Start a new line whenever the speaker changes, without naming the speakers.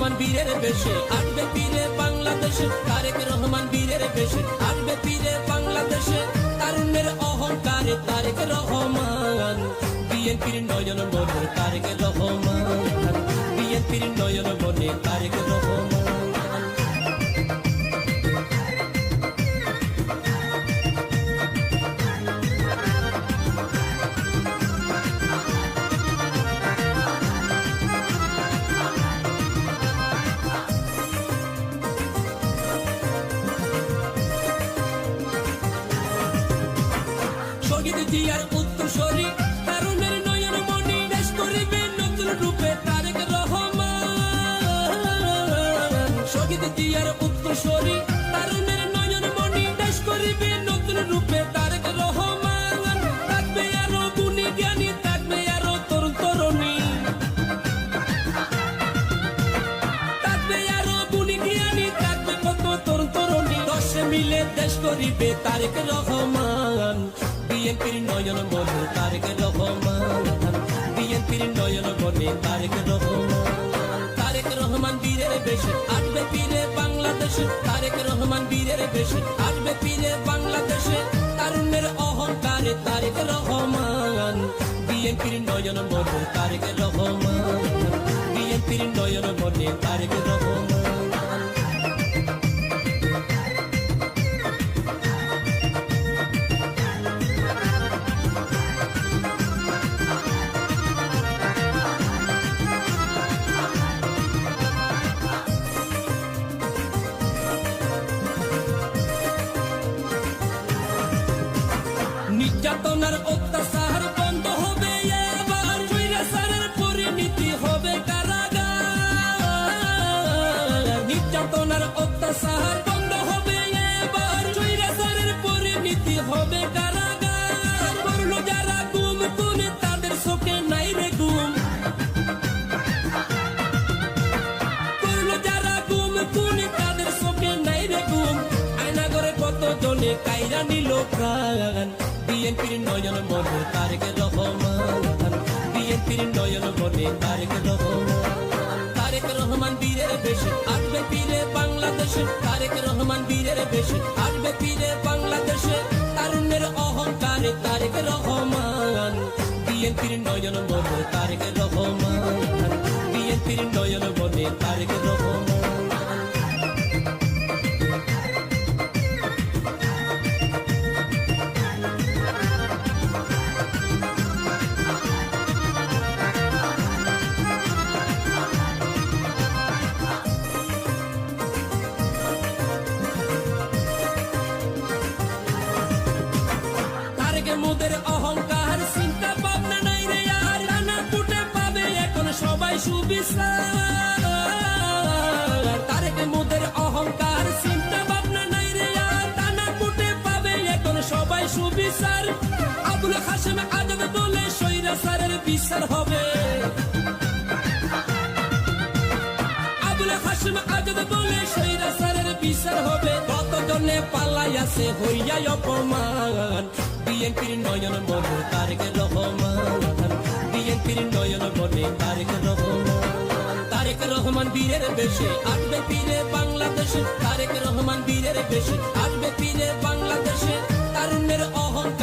রহমান বীরের বেশে আসবে ফিরে বাংলাদেশে, তারেক রহমান বীরের বেশে আসবে ফিরে বাংলাদেশে, তারুণ্যের অহংকারে তারেক রহমান, বিএনপির নয়ন বনে তারেক রহমান, বিএনপির নয়ন বনে তারেক রহমান। শহীদ জিয়ার উত্তরসূরি তারুণের নয়ন মণি, দেশ করিবে নতুন রূপে তারেক রহমান। শহীদ জিয়ার উত্তরসূরি তারুণের নয়ন মণি, দেশ করিবে নতুন রূপে তারেক রহমান। থাকবে আরো গুণী জ্ঞানী, থাকবে আরো তরুণ তরুণী, থাকবে আরো গুণী জ্ঞানী, থাকবে কত তরুণ তরুণী, দশে মিলে দেশ করিবে তারেক রহমান, বিএনপির নয়ন বনে তারেক রহমান, বিএনপির নয়ন বনে তারেক রহমান। তারেক রহমান বীরের বেশে আসবে ফিরে বাংলাদেশে, তারেক রহমান বীরের বেশে আসবে ফিরে বাংলাদেশে, তারুণ্যের অহংকারে তারেক রহমান, বিএনপির নয়ন বনে তারেক রহমান, বিএনপির নয়ন বনে তারেক রহমান। নির্যাতনার অত্যাচার বন্ধ হবে এবার, স্বৈরাচারের পরিণতি হবে কারাগার। নির্যাতনার অত্যাচার বন্ধ হবে এবার, স্বৈরাচারের পরিণতি হবে কারাগার। করলো যারা গুম খুন তাদের চোখে নাই রে গুম, করলো যারা গুম খুন তাদের চোখে নাই রে গুম। আয়নাগরে কত জনে কাইরা নিল প্রাণ, বিএনপির নয়ন বনে তারেক রহমান, বিএনপির নয়ন বনে তারেক রহমান। তারেক রহমান বীরের বেশে আসবে ফিরে বাংলাদেশে, তারেক রহমান বীরের বেশে আসবে ফিরে বাংলাদেশে, তারুণ্যের অহংকারে তারেক রহমান, বিএনপির নয়ন বনে তারেক রহমান, বিএনপির নয়ন বনে তারেক রহমান। মোদের অহংকার চিন্তা ভাবনা নাই রে আর, টানা ফুটে পাবে এখন সবাই সুবিচার। তারেক মোদের অহংকার চিন্তা ভাবনা নাই রে আর, টানা ফুটে পাবে এখন সবাই সুবিচার। আবুল হাশেম আজাদ বলে স্বৈরাচারের বিচার হবে, আবুল হাশেম আজাদ বলে স্বৈরাচারের বিচার হবে। কতজনে পালাই আছে হইয়া অপমান, বিএনপির নয়ন বনে তারেক রহমান, বিএনপির নয়ন বনে তারেক রহমান। তারেক রহমান বীরের বেশে আসবে ফিরে বাংলাদেশে, তারেক রহমান বীরের বেশে আসবে ফিরে বাংলাদেশে, তারুণ্যের অহংকার